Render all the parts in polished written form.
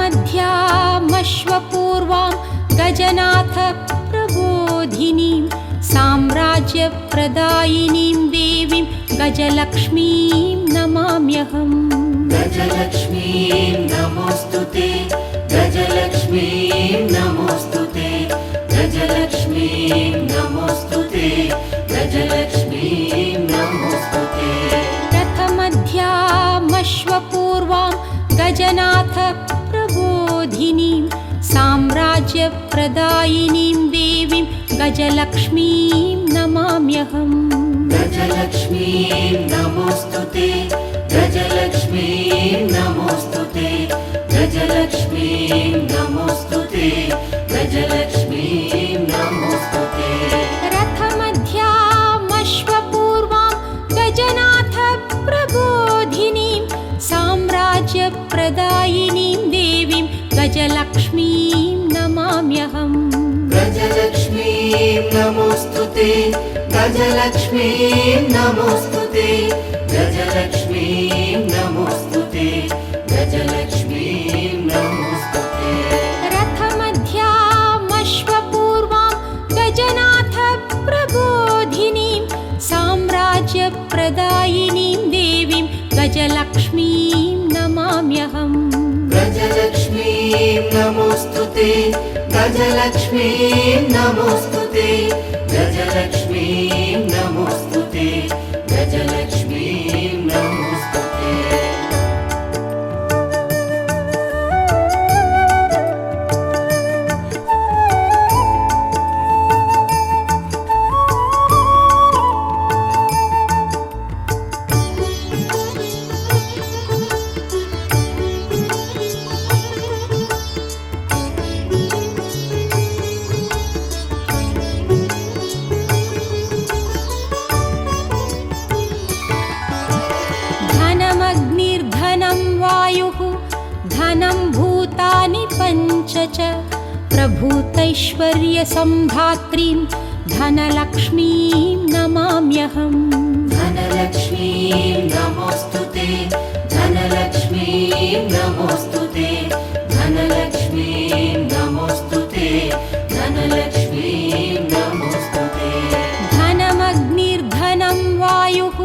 रथमध्यामश्वपूर्वां गजनाथ प्रबोधिनीं साम्राज्यप्रदायिनीं देवीं गजलक्ष्मीं नमाम्यहम्। गजलक्ष्मीं नमोऽस्तुते, गजलक्ष्मीं नमोऽस्तुते, गजलक्ष्मीं नमोऽस्तुते, गजलक्ष्मीं नमोऽस्तुते। रथमध्यामश्वपूर्वां गजनाथ प्रबोधिनीं साम्राज्यप्रदायिनीं देवीं गजलक्ष्मीं नमाम्यहम्। गजलक्ष्मीं नमोऽस्तुते, गजलक्ष्मीं नमोऽस्तुते, गजलक्ष्मीं नमोऽस्तुते, गजलक्ष्मीं नमोऽस्तुते। रथमध्यामश्वपूर्वां गजनाथ प्रबोधिनीं साम्राज्यप्रदायिनीं देवीं गजलक्ष्मीं नमाम्यहम्। गजलक्ष्मीं नमोऽस्तुते, गजलक्ष्मीं नमोऽस्तुते, गजलक्ष्मीं नमोऽस्तुते, गजलक्ष्मीं नमोऽस्तुते। रथमध्यामश्वपूर्वां गजनाथ प्रबोधिनीं साम्राज्यप्रदायिनीं देवीं गजलक्ष्मीं नमाम्यहम्। गजलक्ष्मीं नमोऽस्तुते, गजलक्ष्मीं नमोऽस्तुते, गजलक्ष्मीं नमोऽस्तुते, गजलक्ष्मीं नमोऽस्तुते। धनमग्निर्धनं वायुः धनं भूतानि पञ्च च प्रभूतैश्वर्यसम्धात्रीं धनलक्ष्मीं नमाम्यहम्। धनलक्ष्मीं नमोऽस्तुते, धनलक्ष्मीं नमोऽस्तुते, धनलक्ष्मीं नमोऽस्तुते, धनलक्ष्मीं नमोऽस्तुते। धनमग्निर्धनं वायुः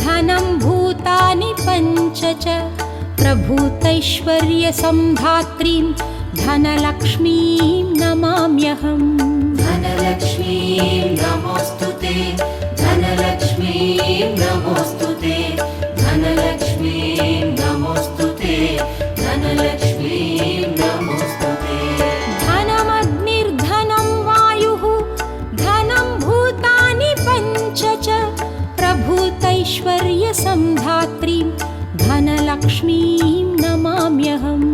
धनं भूतानि पञ्च च प्रभूतैश्वर्यसम्धात्रीं धनलक्ष्मीं नमाम्यहम्। धनलक्ष्मीं नमोऽस्तुते, धनलक्ष्मीं नमोऽस्तुते, धनलक्ष्मीं नमोऽस्तुते, धनलक्ष्मीं नमोऽस्तुते। धनमग्निर्धनं वायुः धनं भूतानि पञ्च च प्रभूतैश्वर्यसम्धात्रीं धनलक्ष्मीं नमाम्यहम्।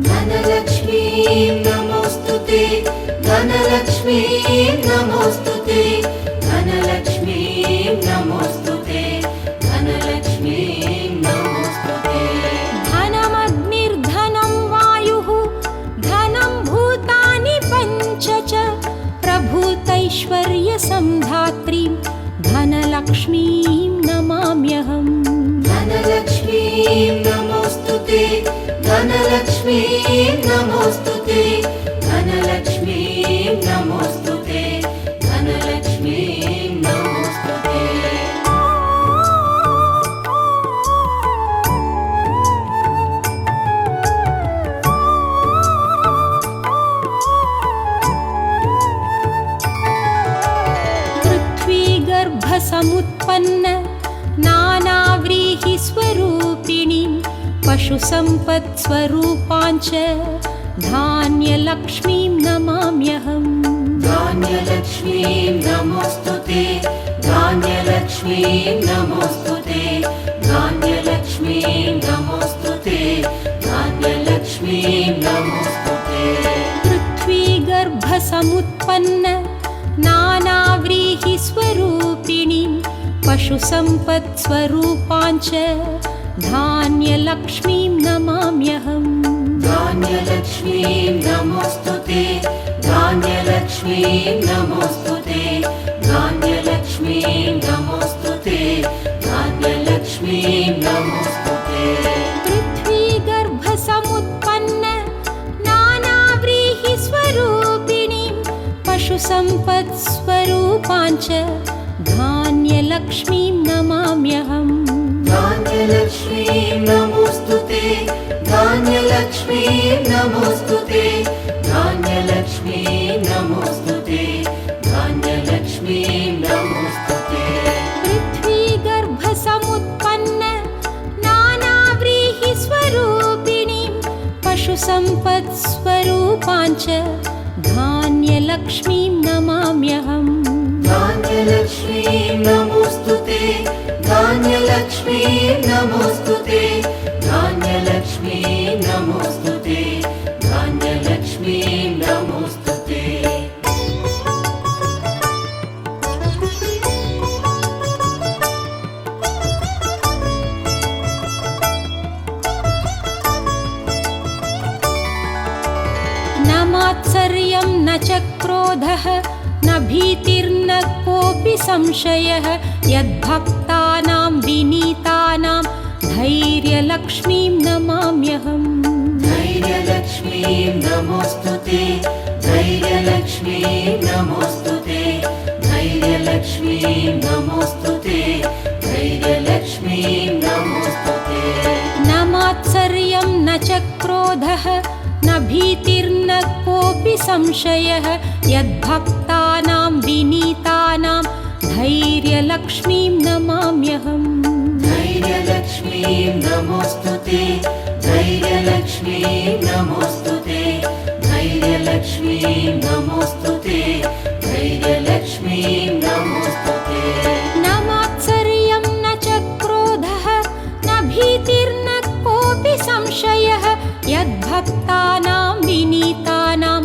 धनलक्ष्मीं नमोऽस्तुते, धनलक्ष्मीं नमोऽस्तुते, धनलक्ष्मीं नमोऽस्तुते, धनलक्ष्मीं नमोऽस्तुते। धनमग्निर्धनं वायुः धनं भूतानि पञ्च च प्रभूतैश्वर्यसम्धात्रीं धनलक्ष्मीं नमाम्यहम्। धनलक्ष्मीं नमोऽस्तुते, धनलक्ष्मीं नमोऽस्तुते, धनलक्ष्मीं नमोऽस्तुते, धनलक्ष्मीं नमोऽस्तुते। पृथ्वीगर्भसमुत्पन्न नानाव्रीहिस्वरूपिणीं पशुसम्पत्स्वरूपाञ्च धान्यलक्ष्मीं नमाम्यहम्। धान्यलक्ष्मीं नमोऽस्तुते, धान्यलक्ष्मीं नमोऽस्तुते, धान्यलक्ष्मीं नमोऽस्तुते, धान्यलक्ष्मीं नमोऽस्तुते। पृथ्वीगर्भसमुत्पन्न नानाव्रीहिस्वरूपिणीं पशुसम्पत्स्वरूपाञ्च धान्यलक्ष्मीं नमाम्यहम्। धान्यलक्ष्मीं नमोऽस्तुते, धान्यलक्ष्मीं नमोऽस्तुते, धान्यलक्ष्मीं नमोऽस्तुते, धान्यलक्ष्मीं नमोऽस्तुते। पृथ्वीगर्भसमुत्पन्न स्वरूपाञ्च धान्यलक्ष्मीं नमाम्यहम् धान्यलक्ष्मीं नमोऽस्तु ते धान्यलक्ष्मीं नमोऽस्तु ते धान्यलक्ष्मीं नमोऽस्तु ते धान्यलक्ष्मीं नमोऽस्तु ते पृथ्वीगर्भसमुत्पन्न नानाव्रीहिस्वरूपिणीं पशुसम्पत्स्वरूपाञ्च धान्यलक्ष्मीं नमाम्यहम् धान्यलक्ष्मीं नमोऽस्तु ते धान्यलक्ष्मीं नमोऽस्तु ते धान्यलक्ष्मीं नमोऽस्तु ते धान्यलक्ष्मीं नमोऽस्तु ते न मात्सर्यं न च क्रोधः न भीतिर्न कोऽपि संशयः यद्भक्तानां विनीतानां धैर्यलक्ष्मीं नमाम्यहम् धैर्यलक्ष्मीं नमोऽस्तु ते धैर्यलक्ष्मीं नमोऽस्तु ते धैर्यलक्ष्मीं नमोऽस्तु ते धैर्यलक्ष्मीं नमोऽस्तु ते न मात्सर्यं न च क्रोधः न भीतिर्न कोऽपि संशयः यद्भक्तानां विनीतानां धैर्यलक्ष्मीं नमाम्यहम् धैर्यलक्ष्मीं नमोऽस्तु ते धैर्यलक्ष्मीं नमोऽस्तु ते धैर्यलक्ष्मीं नमोऽस्तु ते धैर्यलक्ष्मीं नमोऽस्तु ते न मात्सर्यं न च क्रोधः न भीतिर्न कोऽपि संशयः यद्भक्तानां विनीतानां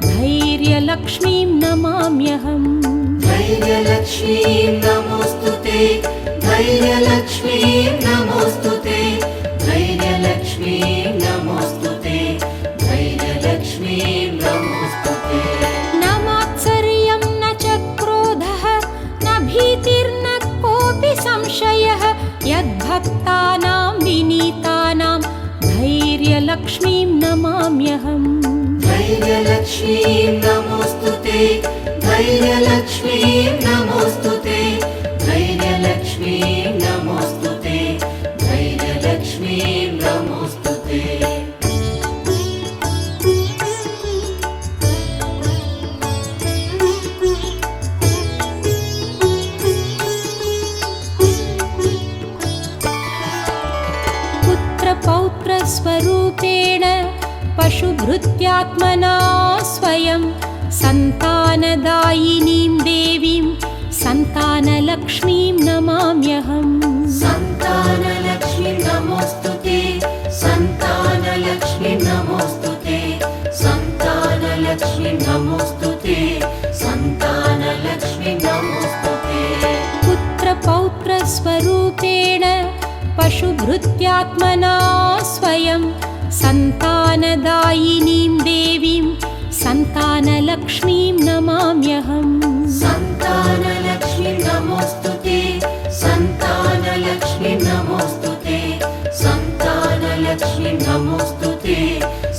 धैर्यलक्ष्मीं नमाम्यहम् धैर्यलक्ष्मीं नमोऽस्तु ते धैर्यलक्ष्मीं नमोऽस्तु ते धैर्यलक्ष्मीं नमोऽस्तु ते धैर्यलक्ष्मीं नमोऽस्तु ते न मात्सर्यं न च क्रोधः न भीतिर्न कोऽपि संशयः यद्भक्तानां विनीतानां धैर्यलक्ष्मीं नमाम्यहम् धैर्यलक्ष्मीं नमोऽस्तु ते धैर्यलक्ष्मीं नमोऽस्तु ते धैर्यलक्ष्मीं नमोऽस्तु ते धैर्यलक्ष्मीं नमोऽस्तु ते पुत्रपौत्रस्वरूपेण पशुभृत्यात्मना स्वयं सन्तानदायिनीं देवीं सन्तानलक्ष्मीं नमाम्यहम् सन्तानलक्ष्मीं नमोऽस्तु ते सन्तानलक्ष्मीं नमोऽस्तु ते सन्तानलक्ष्मीं नमोऽस्तु ते सन्तानलक्ष्मीं नमोऽस्तु ते पुत्रपौत्रस्वरूपेण पशुभृत्यात्मना स्वयं सन्तानदायिनीं देवीं सन्तानलक्ष्मीं नमाम्यहम् सन्तानलक्ष्मीं नमोऽस्तु ते सन्तानलक्ष्मीं नमोऽस्तु ते सन्तानलक्ष्मीं नमोऽस्तु ते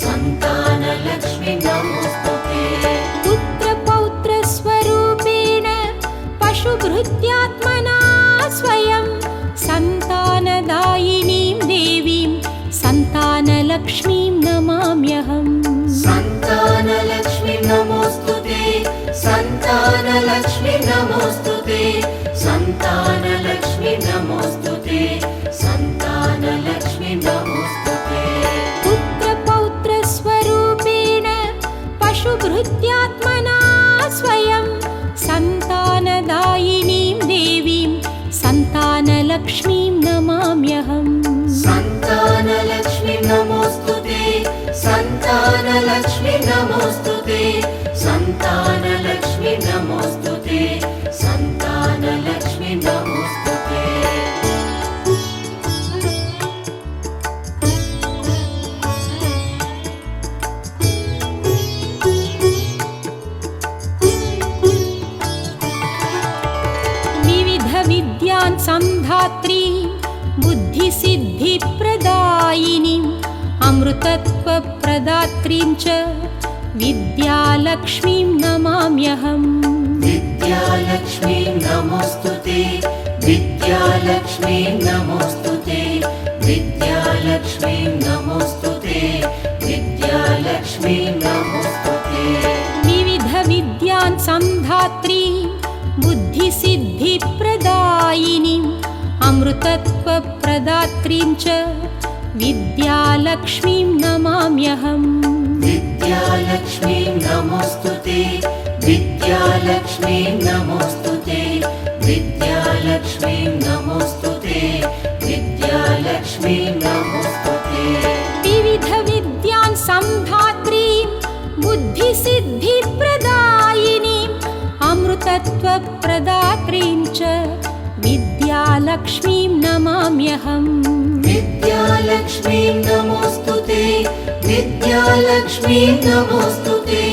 सन्तानलक्ष्मीं नमोऽस्तु ते पुत्रपौत्रस्वरूपेण पशुभृत्यात्मना स्वयं सन्तानदायिनीं देवीं सन्तानलक्ष्मीं नमाम्यहम् सन्तानलक्ष्मीं नमोऽस्तु ते सन्तानलक्ष्मीं नमोऽस्तु ते सन्तानलक्ष्मीं नमोऽस्तु ते सन्तानलक्ष्मीं नमोऽस्तु ते पुत्रपौत्रस्वरूपेण पशुभृत्यात्मना स्वयं सन्तानदायिनीं देवीं सन्तानलक्ष्मीं नमाम्यहम् सन्तानलक्ष्मीं नमोऽस्तु ते सन्तानलक्ष्मीं नमोऽस्तु ते सन्तानलक्ष्मीं नमोऽस्तु ते सन्तानलक्ष्मीं नमोऽस्तु ते विविधविद्यान् सन्धात्री बुद्धिसिद्धिप्रदायिनीम् अमृतत्वप्रदात्रीं च विद्यालक्ष्मीं नमाम्यहम् विद्यालक्ष्मीं नमोऽस्तु ते विद्यालक्ष्मीं नमोऽस्तु ते विद्यालक्ष्मीं नमोऽस्तु ते विद्यालक्ष्मीं नमोऽस्तु ते विविध विद्यान् संधात्री बुद्धिसिद्धिप्रदायिनीम् अमृतत्वप्रदात्रीं च विद्यालक्ष्मीं नमाम्यहम् विद्यालक्ष्मीं नमोऽस्तु ते विद्यालक्ष्मीं नमोऽस्तु ते विद्यालक्ष्मीं नमोऽस्तु ते विद्यालक्ष्मीं नमोऽस्तु ते विविध विद्यान् संधात्रीं बुद्धिसिद्धिप्रदायिनीम् अमृतत्वप्रदात्रीं च विद्यालक्ष्मीं नमाम्यहम् विद्यालक्ष्मीं नमोऽस्तु ते विद्यालक्ष्मीं नमोऽस्तु ते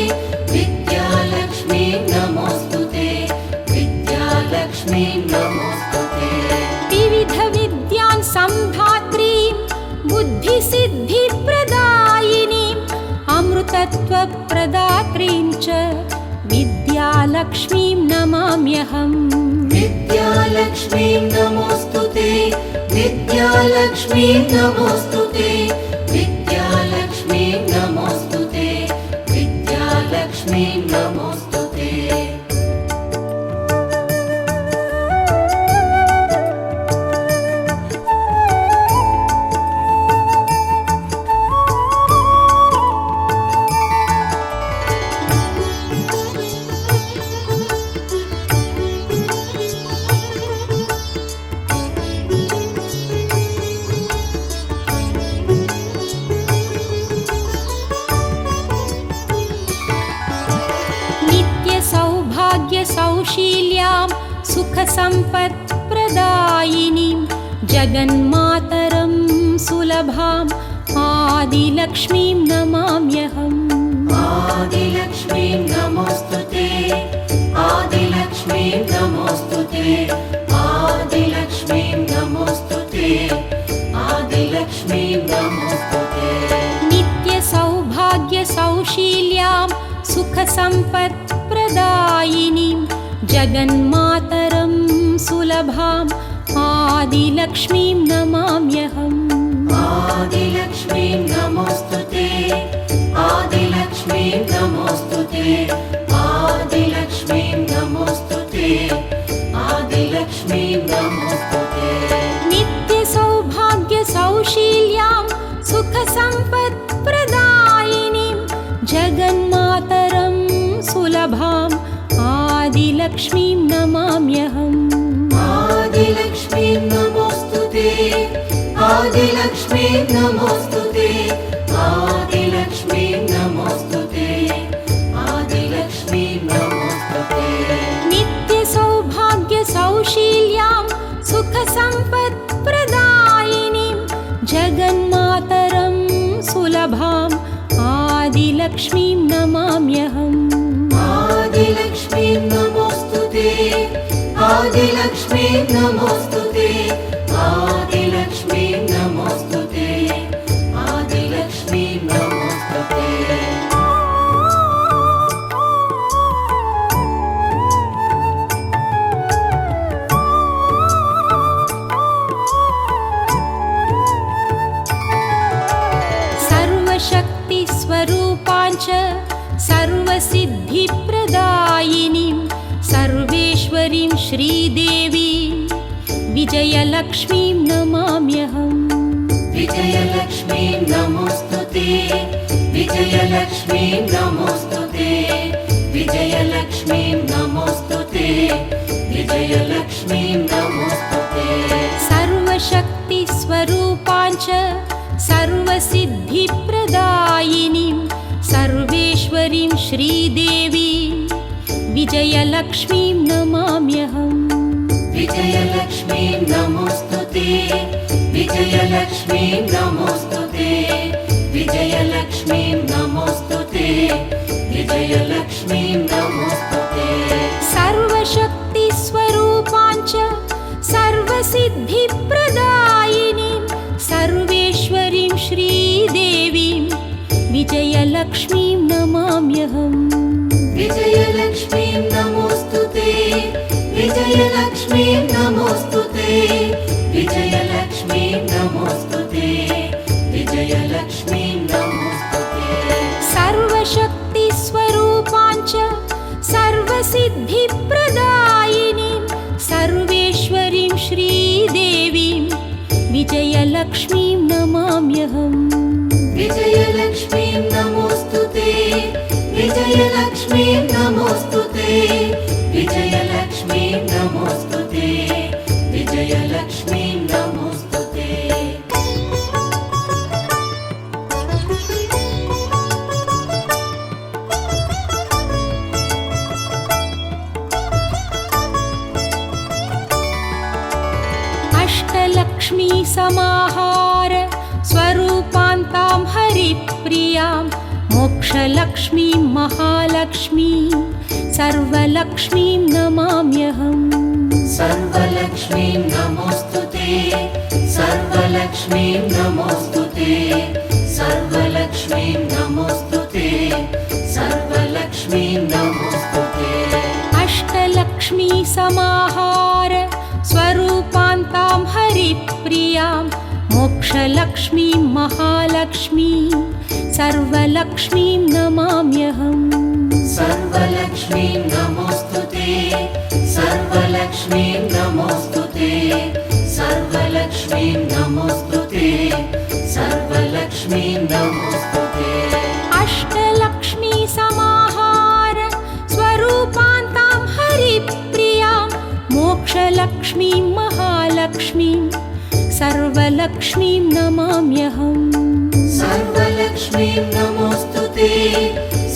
विद्यालक्ष्मीं नमोऽस्तु ते विद्यालक्ष्मीं नमोऽस्तु ते विविध विद्यान् संधात्रीं बुद्धिसिद्धिप्रदायिनीम् अमृतत्वप्रदात्रीं च विद्यालक्ष्मीं नमाम्यहम् विद्यालक्ष्मीं नमोऽस्तु ते विद्यालक्ष्मीं नमोऽस्तु ते विद्यालक्ष्मीं नमोऽस्तु ते विद्यालक्ष्मीं नमोऽस्तु ते सौशील्यां सुखसम्पत्प्रदायिनीं जगन्मातरं सुलभाम् आदिलक्ष्मीं नमाम्यहम् आदिलक्ष्मीं नमोऽस्तु ते आदिलक्ष्मीं नमोऽस्तु ते आदिलक्ष्मीं नमोऽस्तु ते आदिलक्ष्मीं नमोऽस्तु ते नित्यसौभाग्यसौशील्यां सुखसम्पत्प्रदायिनीं जगन्मातरं सुलभाम् आदिलक्ष्मीं नमाम्यहम् आदिलक्ष्मीं नमोऽस्तु ते आदिलक्ष्मीं नमोऽस्तु ते आदिलक्ष्मीं नमोऽस्तु ते आदिलक्ष्मीं नमोऽस्तु ते नित्यसौभाग्यसौशील्यां सुखसम्पत्प्रदायिनीं जगन्मातरं सुलभाम् आदिलक्ष्मीं नमाम्यहम् आदिलक्ष्मीं नमोऽस्तु ते आदिलक्ष्मीं नमोऽस्तु ते आदिलक्ष्मीं नमोऽस्तु ते आदिलक्ष्मीं नमोऽस्तु ते नित्यसौभाग्यसौशील्यां सुखसम्पत्प्रदायिनीं जगन्मातरं सुलभाम् आदिलक्ष्मीं नमाम्यहम् आदिलक्ष्मीं नमोऽस्तु ते आदिलक्ष्मीं नमोऽस्तु ते आदिलक्ष्मीं नमोऽस्तु ते आदिलक्ष्मीं नमोऽस्तु ते सर्वशक्तिस्वरूपाञ्च सर्वसिद्धिप्रदायिनीं सर्वेश्वरीं श्रीदेवीं विजयलक्ष्मीं नमाम्यहम् विजयलक्ष्मीं नमोऽस्तु ते विजयलक्ष्मीं नमोऽस्तु ते विजयलक्ष्मीं नमोऽस्तु ते विजयलक्ष्मीं नमोऽस्तु ते सर्वशक्तिस्वरूपाञ्च सर्वसिद्धिप्रदायिनीं सर्वेश्वरीं श्रीदेवीं विजयलक्ष्मीं नमाम्यहम् विजयलक्ष्मीं नमोऽस्तु ते विजयलक्ष्मीं नमोऽस्तु ते विजयलक्ष्मीं नमोऽस्तु ते विजयलक्ष्मीं नमोऽस्तु ते सर्वशक्तिस्वरूपाञ्च सर्वसिद्धिप्रदायिनीं सर्वेश्वरीं श्रीदेवीं विजयलक्ष्मीं नमाम्यहम् विजयलक्ष्मीं नमोऽस्तु समाहार स्वरूपान्तां हरिप्रियां मोक्षलक्ष्मीं महालक्ष्मीं सर्वलक्ष्मीं नमाम्यहम् सर्वलक्ष्मीं नमोऽस्तुते सर्वलक्ष्मीं नमोऽस्तुते सर्वलक्ष्मीं नमोऽस्तुते सर्वलक्ष्मीं नमोऽस्तुते अष्टलक्ष्मी समाहार स्वरूपान्तां हरिप्रियां मोक्षलक्ष्मीं महालक्ष्मीं सर्वलक्ष्मीं नमाम्यहम् सर्वलक्ष्मीं नमोऽस्तुते सर्वलक्ष्मीं नमोऽस्तुते सर्वलक्ष्मीं नमोऽस्तुते सर्वलक्ष्मीं नमोऽस्तुते अष्टलक्ष्मी समाहार स्वरूपान्तां हरिप्रियां मोक्षलक्ष्मीं महालक्ष्मीं सर्वलक्ष्मीं नमाम्यहम् सर्वलक्ष्मीं नमोऽस्तुते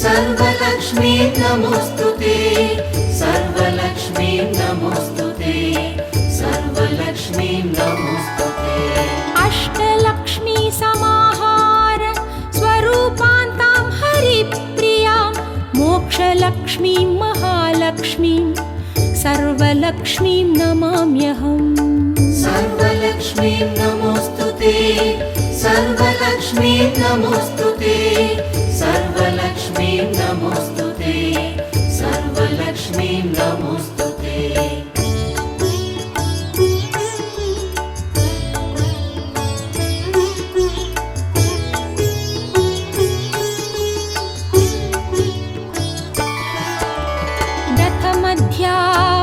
सर्वलक्ष्मीं नमोऽस्तुते सर्वलक्ष्मीं नमोऽस्तुते सर्वलक्ष्मीं नमोऽस्तुते अष्टलक्ष्मी समाहार स्वरूपान्तां हरिप्रियां मोक्षलक्ष्मीं महालक्ष्मीं सर्वलक्ष्मीं नमाम्यहम् सर्वलक्ष्मीं नमोऽस्तुते सर्वलक्ष्मीं नमोऽस्तुते सर्वलक्ष्मीं नमोऽस्तुते सर्वलक्ष्मीं नमोऽस्तुते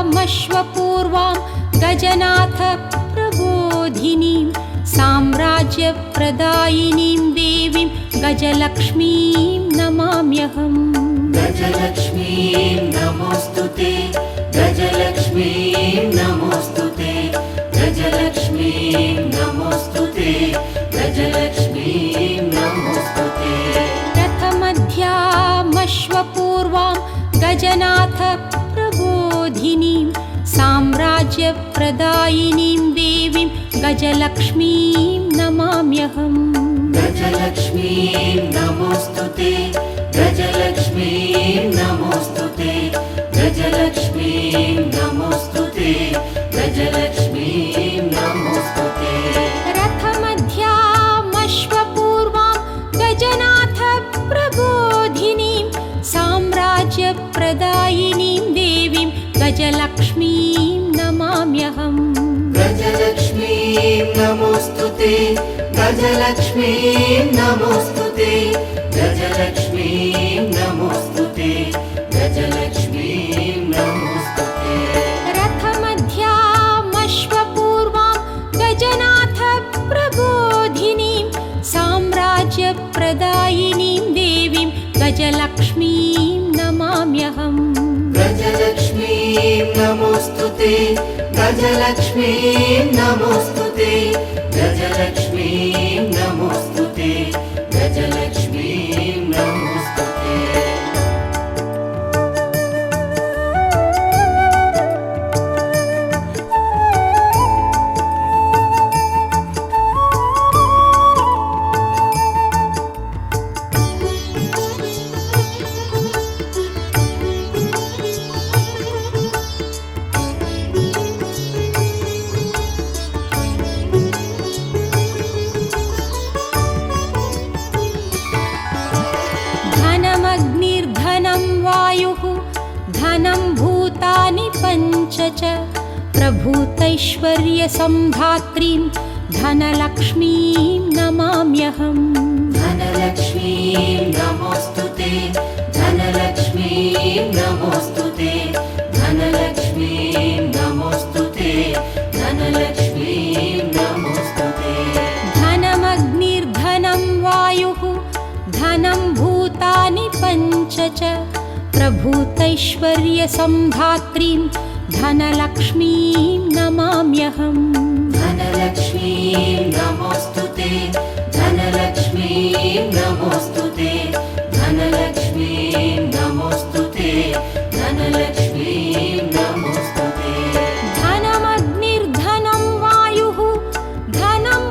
रथमध्यामश्वपूर्वां गजनाथ प्रबोधिनीं साम्राज्यप्रदायिनीं देवीं गजलक्ष्मीं नमाम्यहम् गजलक्ष्मीं नमोऽस्तुते गजलक्ष्मीं नमोऽस्तुते गजलक्ष्मीं नमोऽस्तुते गजलक्ष्मीं नमोऽस्तुते रथमध्यामश्वपूर्वां गजनाथ प्रबोधिनीं साम्राज्यप्रदायिनीं देवीं गजलक्ष्मीं नमाम्यहम् गजलक्ष्मीं नमोऽस्तुते गजलक्ष्मीं नमोऽस्तुते गजलक्ष्मीं नमोऽस्तुते गजलक्ष्मीं नमोऽस्तुते रथमध्यामश्वपूर्वां गजनाथ प्रबोधिनीं साम्राज्यप्रदायिनीं देवीं गजलक्ष्मीं नमाम्यहम् गजलक्ष्मीं नमोऽस्तुते गजलक्ष्मीं नमोऽस्तुते गजलक्ष्मीं नमोऽस्तुते गजलक्ष्मीं नमोऽस्तुते रथमध्यामश्वपूर्वां गजनाथ प्रबोधिनीं साम्राज्यप्रदायिनीं देवीं गजलक्ष्मीं नमाम्यहम् गजलक्ष्मीं नमोऽस्तुते गजलक्ष्मीं नमोऽस्तुते गजलक्ष्मीं नमोऽस्तुते गजलक्ष्मीं नमोऽस्तुते धनमग्निर्धनं वायुः धनं भूतानि पञ्च च प्रभूतैश्वर्यसम्धात्रीं धनलक्ष्मीं नमाम्यहम् धनलक्ष्मीं नमोऽस्तुते धनलक्ष्मीं नमोऽस्तुते धनलक्ष्मीं नमोऽस्तुते धनलक्ष्मीं नमोऽस्तुते धनमग्निर्धनं वायुः धनं भूतानि पञ्च च प्रभूतैश्वर्यसम्धात्रीं धनलक्ष्मीं नमाम्यहम् धनलक्ष्मीं नमोऽस्तुते धनलक्ष्मीं नमोऽस्तुते धनलक्ष्मीं नमोऽस्तुते धनलक्ष्मीं नमोऽस्तुते धनमग्निर्धनं वायुः धनं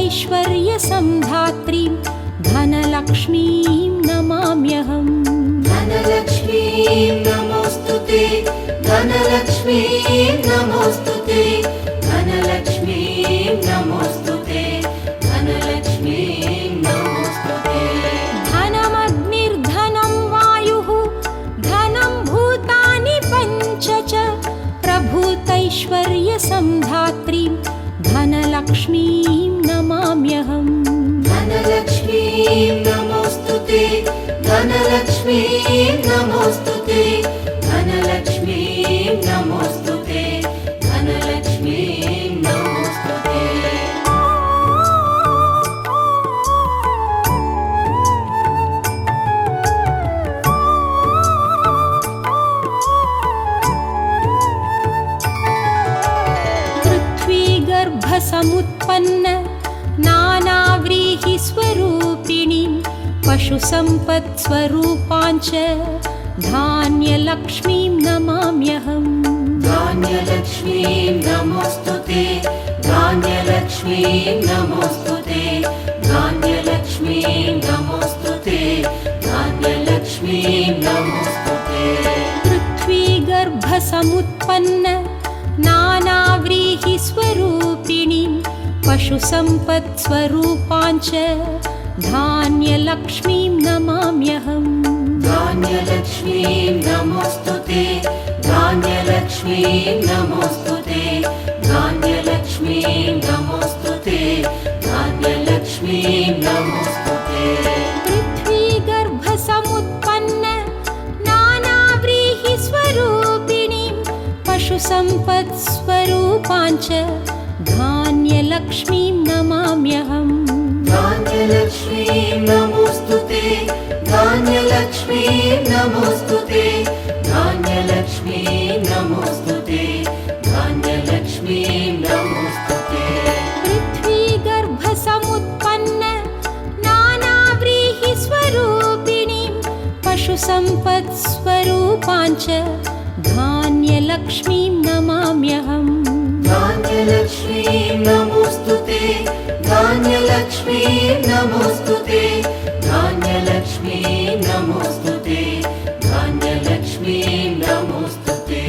प्रभूतैश्वर्यसम्धात्रीं धनलक्ष्मीं नमाम्यहम्। धनलक्ष्मीं नमोऽस्तुते, धनलक्ष्मीं नमोऽस्तुते, धनलक्ष्मीं नमोऽस्तुते, धनलक्ष्मीं नमोऽस्तुते। धनमग्निर्धनं वायुः धनं भूतानि पञ्च च प्रभूतैश्वर्यसम्धात्रीं धनलक्ष्मीं नमाम्यहम्। धनलक्ष्मीं नमोऽस्तुते, धनलक्ष्मीं नमोऽस्तुते, धनलक्ष्मीं नमोऽस्तुते, धनलक्ष्मीं नमोऽस्तुते। पृथ्वीगर्भसमुत्पन्न नानाव्रीहिस्वरूपिणीं पशुसम्पत्स्वरूपाञ्च धान्यलक्ष्मीं नमाम्यहम्। धान्यलक्ष्मीं नमोऽस्तुते, धान्यलक्ष्मीं नमोऽस्तुते, धान्यलक्ष्मीं नमोऽस्तुते, धान्यलक्ष्मीं नमोऽस्तुते। पृथ्वीगर्भसमुत्पन्न नानाव्रीहिस्वरूपिणीं पशुसम्पत्स्वरूपाञ्च धान्यलक्ष्मीं नमाम्यहम्। धान्यलक्ष्मीं नमोऽस्तुते, धान्यलक्ष्मीं नमोऽस्तुते, धान्यलक्ष्मीं नमोऽस्तुते, धान्यलक्ष्मीं नमोऽस्तुते। पृथ्वीगर्भसमुत्पन्न नानाव्रीहिस्वरूपिणीं पशुसम्पत्स्वरूपाञ्च धान्यलक्ष्मीं नमाम्यहम्। धान्यलक्ष्मीं नमोऽस्तुते, धान्यलक्ष्मीं नमोऽस्तुते, धान्यलक्ष्मीं नमोऽस्तुते, धान्यलक्ष्मीं नमोऽस्तुते। पृथ्वीगर्भसमुत्पन्न नानाव्रीहिस्वरूपिणीं पशुसम्पत्स्वरूपाञ्च धान्यलक्ष्मीं नमाम्यहम्। धान्यलक्ष्मीं नमोऽस्तुते, धान्यलक्ष्मीं नमोऽस्तुते, धान्यलक्ष्मीं नमोऽस्तुते, धान्यलक्ष्मीं नमोऽस्तुते।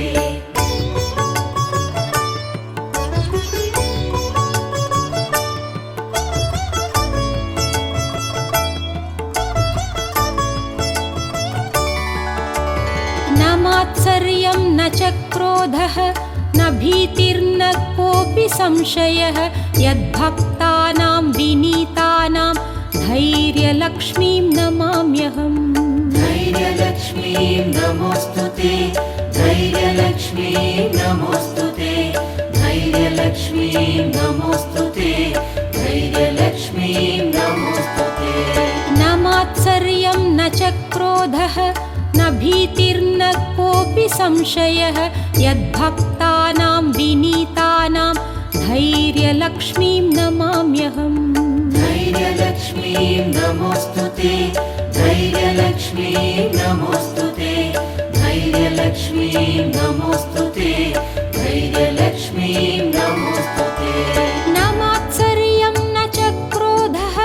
न मात्सर्यं न च क्रोधः न भीतिर्न कोऽपि संशयः यद्भक्तानां विनीतानां धैर्यलक्ष्मीं नमाम्यहम्। धैर्यलक्ष्मीं नमोऽस्तुते, धैर्यलक्ष्मीं नमोऽस्तुते, धैर्यलक्ष्मीं नमोऽस्तुते, धैर्यलक्ष्मीं नमोऽस्तुते। न मात्सर्यं न च क्रोधः न भीतिर्न कोऽपि संशयः यद्भक्तानां विनीतानां धैर्यलक्ष्मीं नमाम्यहम्। धैर्यलक्ष्मीं नमोऽस्तुते, धैर्यलक्ष्मीं नमोऽस्तुते, धैर्यलक्ष्मीं नमोऽस्तुते, धैर्यलक्ष्मीं नमोऽस्तुते। न मात्सर्यं न च क्रोधः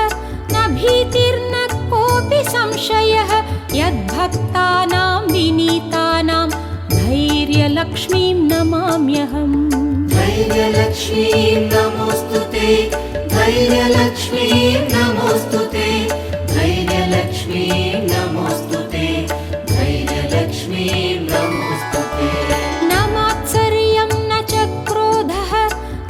न भीतिर्न कोऽपि संशयः यद्भक्तानां विनीतानां धैर्यलक्ष्मीं नमाम्यहम्। धैर्यलक्ष्मीं नमोऽस्तुते, धैर्यलक्ष्मीं नमोऽस्तुते, धैर्यलक्ष्मीं नमोऽस्तुते, धैर्यलक्ष्मीं नमोऽस्तुते। न मात्सर्यं न च क्रोधः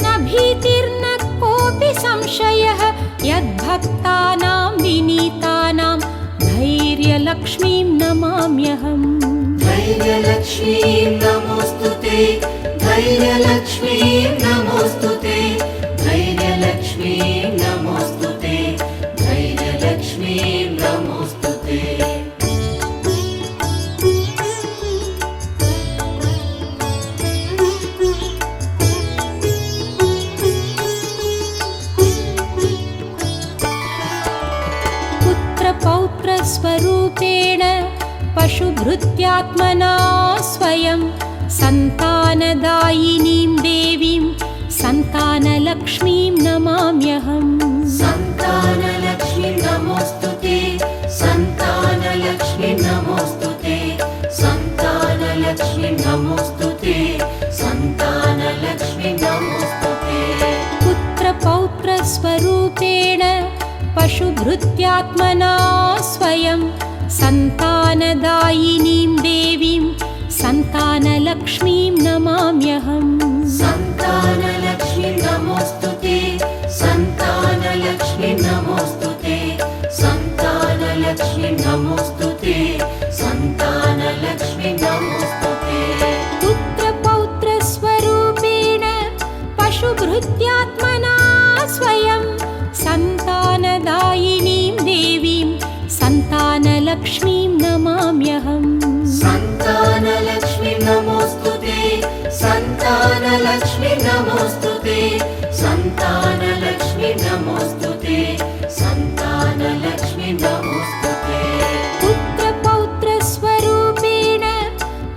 न भीतिर्न कोऽपि संशयः यद्भक्तानां विनीतानां धैर्यलक्ष्मीं नमाम्यहम्। धैर्यलक्ष्मीं नमोऽस्तुते, धैर्यलक्ष्मीं नमोऽस्तुते, धैर्यलक्ष्मीं नमोऽस्तुते, धैर्यलक्ष्मीं नमोऽस्तुते। पुत्रपौत्रस्वरूपेण पशुभृत्यात्मना स्वयं सन्तानदायिनीं देवीं सन्तानलक्ष्मीं नमाम्यहम्। स्वरूपेण पशुभृत्यात्मना स्वयं सन्तानदायिनीं देवीं सन्तानलक्ष्मीं नमाम्यहम् सन्तानलक्ष्मी नमोऽस्तुते सन्तानलक्ष्मी नमोऽस्तुते सन्तानलक्ष्मी नमोऽस्तुते सन्तानलक्ष्मी नमोऽस्तुते पुत्रपौत्रस्वरूपेण पशुभृत्यात्मना स्वयं सन्तानदायिनीं देवीं सन्तानलक्ष्मीं नमाम्यहम् सन्तानलक्ष्मी नमोऽस्तुते सन्तानलक्ष्मी नमोऽस्तुते सन्तानलक्ष्मी नमोऽस्तुते सन्तानलक्ष्मी नमोऽस्तुते पुत्रपौत्रस्वरूपेण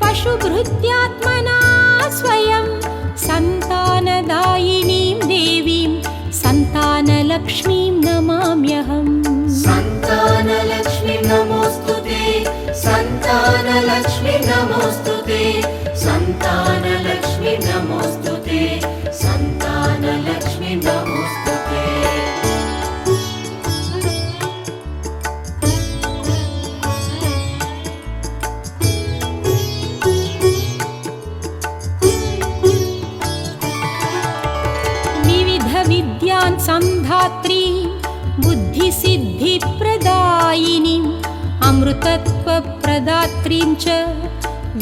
पशुभृत्यात्मना स्वयं सन्तानदायिनीं देवीं सन्तानलक्ष्मीं नमाम्यहम् सन्तानलक्ष्मी नमोऽस्तुते सन्तानलक्ष्मी नमोऽस्तुते सन्तानलक्ष्मी नमोऽस्तुते सन्तानलक्ष्मी नमोऽस्तुते विविधविद्यान् संधात्री बुद्धिसिद्धिप्रदायिनीम् अमृतत्वप्रदात्रीं च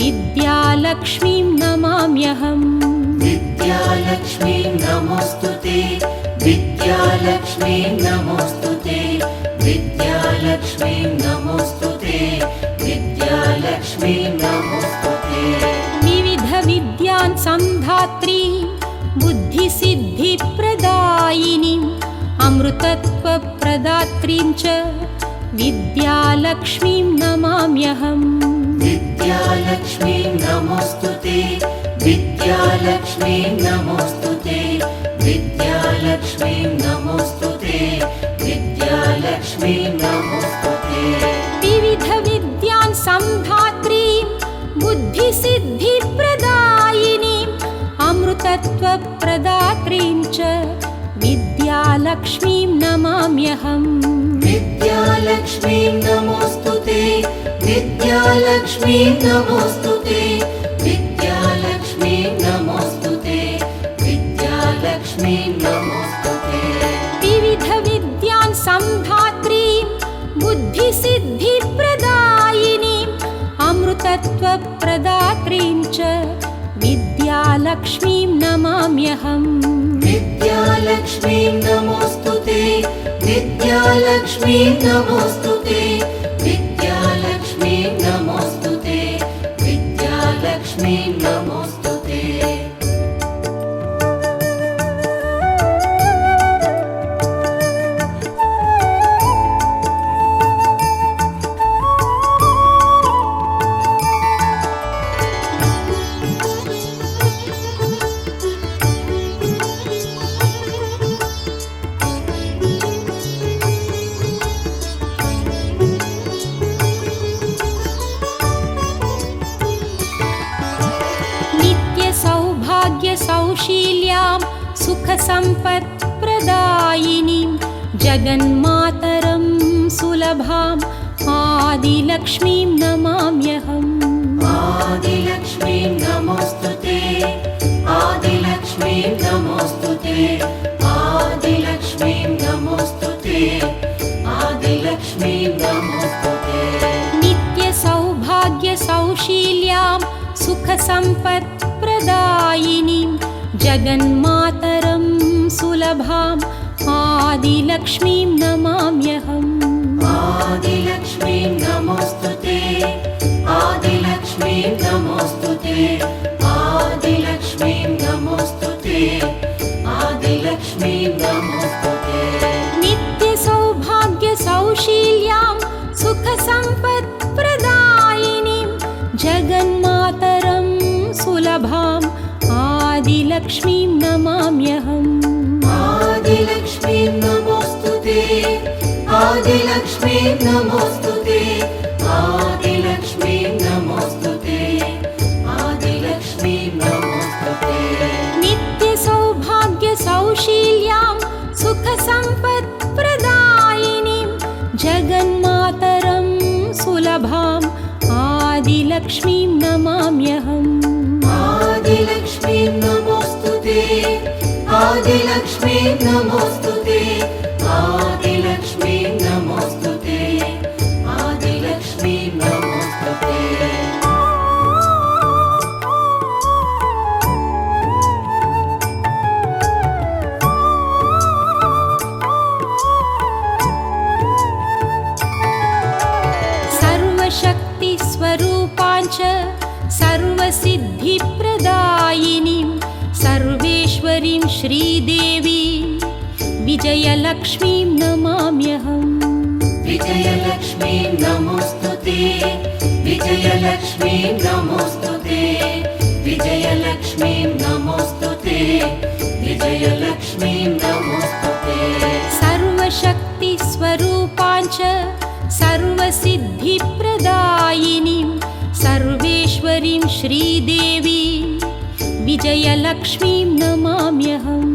विद्यालक्ष्मीं नमाम्यहम् विद्यालक्ष्मी नमोऽस्तुते विद्यालक्ष्मी नमोऽस्तुते विद्यालक्ष्मी नमोऽस्तुते विद्यालक्ष्मी नमोऽस्तुते विविधविद्यान् संधात्री बुद्धिसिद्धिप्रदायिनीम् अमृतत्वप्रदात्रीं च विद्यालक्ष्मीं नमाम्यहम् विद्यालक्ष्मी नमोऽस्तुते विद्यालक्ष्मी नमोऽस्तुते विद्यालक्ष्मी नमोऽस्तुते विद्यालक्ष्मी नमोऽस्तुते विविधविद्यान् संधात्रीं बुद्धिसिद्धिप्रदायिनीम् अमृतत्वप्रदात्रीं च विद्यालक्ष्मीं नमाम्यहम् विद्यालक्ष्मी नमोऽस्तुते विद्यालक्ष्मी नमोऽस्तुते विद्यालक्ष्मी नमोऽस्तुते विद्यालक्ष्मी नमोऽस्तुते विविधविद्यान् संधात्रीं बुद्धिसिद्धिप्रदायिनीम् अमृतत्वप्रदात्रीं च विद्यालक्ष्मीं नमाम्यहम् विद्यालक्ष्मी नमोऽस्तुते विद्यालक्ष्मी नमोऽस्तुते विद्यालक्ष्मी नमोऽस्तुते विद्यालक्ष्मी नमोऽस्तुते सौशील्यां सुखसम्पत्प्रदायिनीं जगन्मातरं सुलभाम् आदिलक्ष्मीं नमाम्यहम् आदिलक्ष्मी नमोऽस्तुते आदिलक्ष्मी नमोऽस्तुते आदिलक्ष्मी नमोऽस्तुते आदिलक्ष्मी नमोऽस्तुते नित्यसौभाग्यसौशील्यां सुखसम्पत्प्रदायिनीं जगन्मातरं सुलभाम् आदिलक्ष्मीं नमाम्यहम् आदिलक्ष्मी नमोऽस्तुते आदिलक्ष्मी नमोऽस्तुते आदिलक्ष्मी नमोऽस्तुते आदिलक्ष्मी नमोऽस्तुते नित्यसौभाग्यसौशील्यां सुखसम्पत्प्रदायिनीं जगन्मातरं सुलभाम् आदिलक्ष्मीं नमाम्यहम् आदिलक्ष्मी नमोऽस्तुते आदिलक्ष्मी नमोऽस्तुते आदिलक्ष्मी नमोऽस्तुते आदिलक्ष्मी नमोऽस्तुते नित्यसौभाग्यसौशील्यां सुखसम्पत्प्रदायिनीं सर्वसम्पत्प्रदायिनीं जगन्मातरं सुलभाम् आदिलक्ष्मीं नमाम्यहम् आदिलक्ष्मीं नमोऽस्तुते आदिलक्ष्मीं नमोऽस्तुते आदिलक्ष्मीं नमोऽस्तुते आदिलक्ष्मीं नमोऽस्तुते सर्वशक्तिस्वरूपाञ्च सर्वसिद्धिप्रदायिनीं सर्वेश्वरीं श्रीदेवीं विजयलक्ष्मीं नमाम्यहम् विजयलक्ष्मीं नमोऽस्तुते विजयलक्ष्मीं नमोऽस्तुते विजयलक्ष्मीं नमोऽस्तुते विजयलक्ष्मीं नमोऽस्तुते सर्वशक्तिस्वरूपाञ्च सर्वसिद्धिप्रदायिनीं सर्वेश्वरीं श्रीदेवीं विजयलक्ष्मीं नमाम्यहम्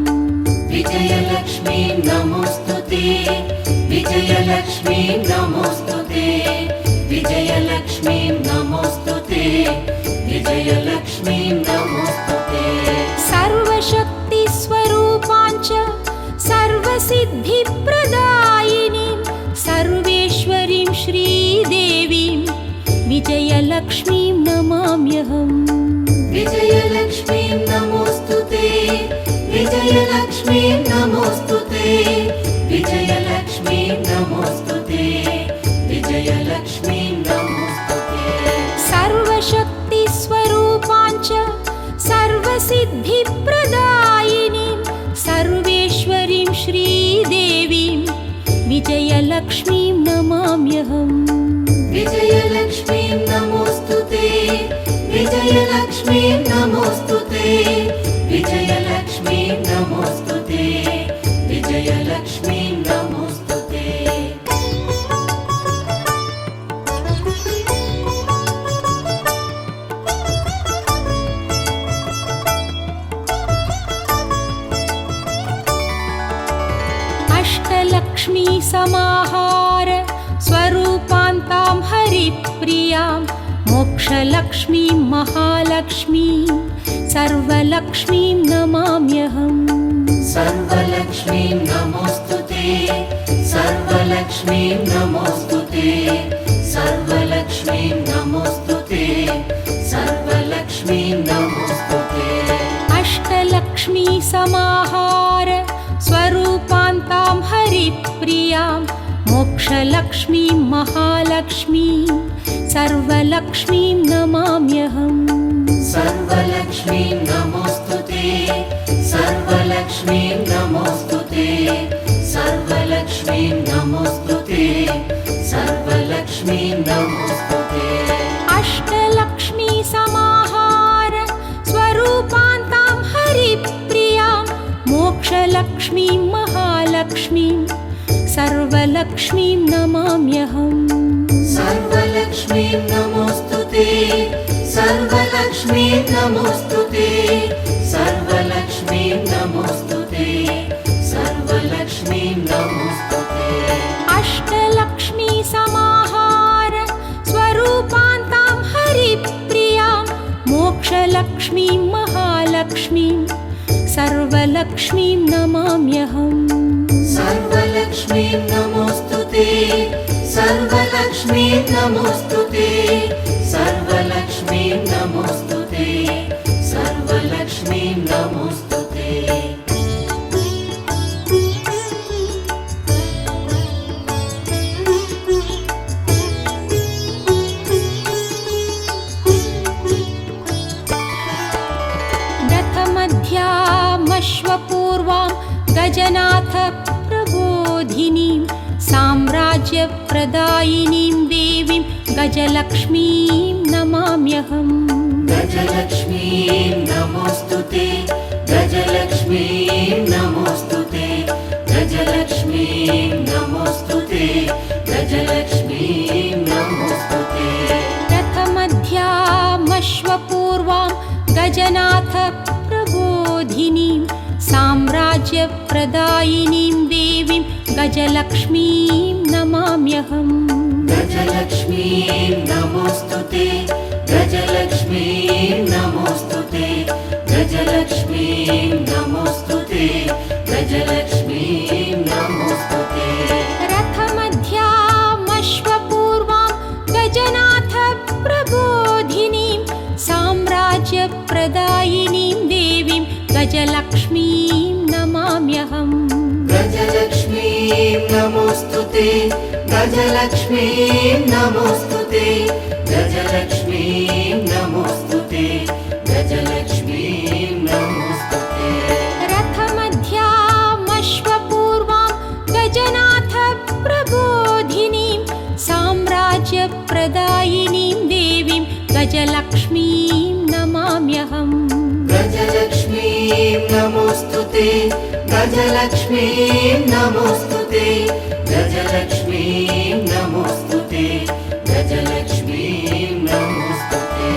विजयलक्ष्मीं नमोऽस्तुते विजयलक्ष्मीं नमोऽस्तुते विजयलक्ष्मीं नमोऽस्तुते विजयलक्ष्मीं नमोऽस्तुते सर्वशक्तिस्वरूपाञ्च सर्वसिद्धिप्रदायिनीं सर्वेश्वरीं श्रीदेवीं विजयलक्ष्मीं नमाम्यहम् विजयलक्ष्मीं नमोऽस्तुते विजयलक्ष्मीं नमोऽस्तुते विजयलक्ष्मीं नमोऽस्तुते विजयलक्ष्मीं नमोऽस्तुते सर्वशक्तिस्वरूपाञ्च सर्वसिद्धिप्रदायिनीं सर्वेश्वरीं श्रीदेवीं विजयलक्ष्मीं नमाम्यहम् विजयलक्ष्मीं नमोऽस्तुते विजयलक्ष्मीं नमोऽस्तुते विजयलक्ष्मीं नमोऽस्तुते विजयलक्ष्मीं नमोऽस्तुते अष्टलक्ष्मी समाहार स्वरूपान्तां हरिप्रियां मोक्षलक्ष्मीं महालक्ष्मीं सर्वलक्ष्मीं नमाम्यहम् सर्वलक्ष्मीं नमोऽस्तुते सर्वलक्ष्मीं नमोऽस्तुते सर्वलक्ष्मीं नमोऽस्तुते सर्वलक्ष्मीं नमोऽस्तुते अष्टलक्ष्मी समाहार स्वरूपान्तां हरिप्रियां मोक्षलक्ष्मीं महालक्ष्मीं सर्वलक्ष्मीं नमाम्यहम् सर्वलक्ष्मीं नमोऽस्तुते सर्वलक्ष्मीं नमोऽस्तुते सर्वलक्ष्मीं नमोऽस्तुते सर्वलक्ष्मीं नमोऽस्तुते अष्टलक्ष्मी समाहार स्वरूपान्तां हरिप्रियां मोक्षलक्ष्मीं महालक्ष्मीं सर्वलक्ष्मीं नमाम्यहम् सर्वलक्ष्मीं नमोऽस्तुते सर्वलक्ष्मीं नमोऽस्तुते सर्वलक्ष्मीं नमोऽस्तुते सर्वलक्ष्मीं नमोऽस्तुते अष्टलक्ष्मी समाहार स्वरूपान्तां हरिप्रियां मोक्षलक्ष्मीं महालक्ष्मीं सर्वलक्ष्मीं नमाम्यहम् सर्वलक्ष्मीं नमोऽस्तुते सर्वलक्ष्मीं नमोऽस्तुते सर्वलक्ष्मीं नमोऽस्तुते सर्वलक्ष्मीं नमोऽस्तुते रथमध्यामश्वपूर्वां गजनाथ प्रबोधिनीं साम्राज्यप्रदायिनीं देवीं गजलक्ष्मीं नमाम्यहम् गजलक्ष्मीं नमोऽस्तुते गजलक्ष्मीं नमोऽस्तुते गजलक्ष्मीं नमोऽस्तुते गजलक्ष्मीं नमोऽस्तुते रथमध्यामश्वपूर्वां गजनाथ प्रबोधिनीं साम्राज्य साम्राज्यप्रदायिनीं देवीं गजलक्ष्मीं नमाम्यहम् गजलक्ष्मीं नमोऽस्तुते गजलक्ष्मीं नमोऽस्तुते गजलक्ष्मीं नमोऽस्तुते गजलक्ष्मीं नमोऽस्तुते रथमध्यामश्वपूर्वां गजनाथ प्रबोधिनीं साम्राज्यप्रदायिनीं देवीं गजलक्ष्मीं नमाम्यहम् गजलक्ष्मीं नमोऽस्तुते गजलक्ष्मीं नमोऽस्तुते गजलक्ष्मीं नमोऽस्तुते गजलक्ष्मीं नमोऽस्तुते रथमध्यामश्वपूर्वां गजनाथ प्रबोधिनीं साम्राज्यप्रदायिनीं देवीं गजलक्ष्मीं नमाम्यहम् गजलक्ष्मीं नमोऽस्तुते गजलक्ष्मीं नमोऽस्तुते गजलक्ष्मीं नमोऽस्तुते गजलक्ष्मीं नमोऽस्तुते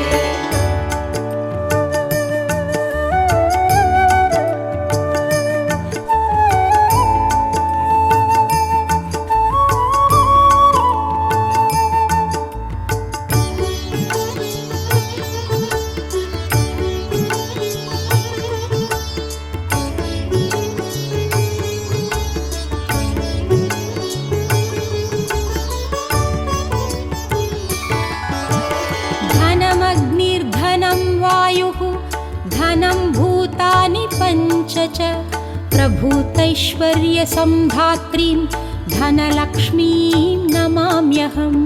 धनमग्निर्धनं वायुः धनं भूतानि पञ्च च प्रभूतैश्वर्यसम्धात्रीं धनलक्ष्मीं नमाम्यहम्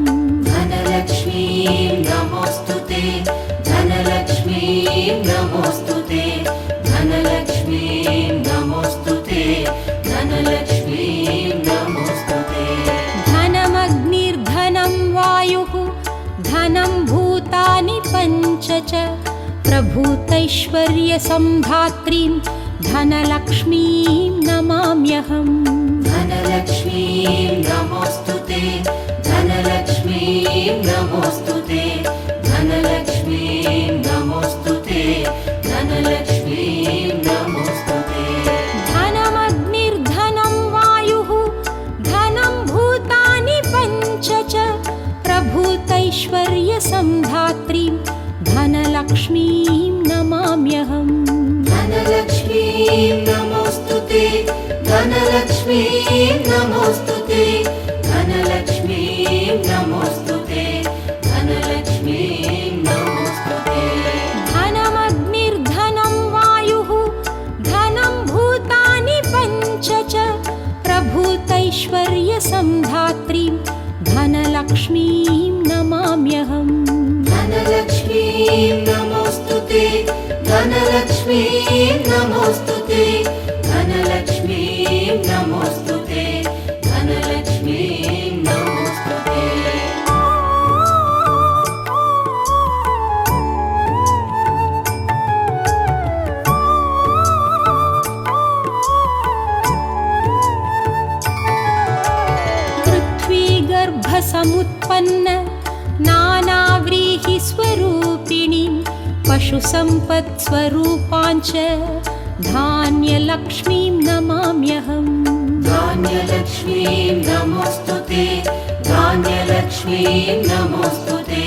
धनलक्ष्मीं नमोऽस्तुते धनलक्ष्मीं नमोऽस्तुते धनलक्ष्मीं नमोऽस्तुते धनलक्ष्मीं नमोऽस्तुते धनमग्निर्धनं वायुः धनं भूतानि पञ्च च प्रभूतैश्वर्यसम्धात्रीं धनलक्ष्मीं नमाम्यहम् धनलक्ष्मीं नमोऽस्तुते धनलक्ष्मीं नमोऽस्तुते धनलक्ष्मीं नमोऽस्तुते धनलक्ष्मीं नमोऽस्तुते धनमग्निर्धनं वायुः धनं भूतानि पञ्च च प्रभूतैश्वर्यसम्धात्रीं धनलक्ष्मीं नमाम्यहम् धनलक्ष्मीं नमोऽस्तुते धनलक्ष्मीं नमोऽस्तुते धनलक्ष्मीं नमोऽस्तुते धनलक्ष्मीं नमोऽस्तुते धनमग्निर्धनं वायुः धनं भूतानि पञ्च च प्रभूतैश्वर्यसम्धात्रीं धनलक्ष्मीं नमाम्यहम् धनलक्ष्मीं नमोऽस्तुते धनलक्ष्मीं नमोऽस्तुते धनलक्ष्मीं नमोऽस्तुते धनलक्ष्मीं नमोऽस्तुते पृथ्वीगर्भसमुत्पन्न नानाव्रीहिस्वरूपिणीं पशुसम्पत्स्वरूपाञ्च धान्यलक्ष्मीं नमाम्यहम् धान्यलक्ष्मीं नमोऽस्तुते धान्यलक्ष्मीं नमोऽस्तुते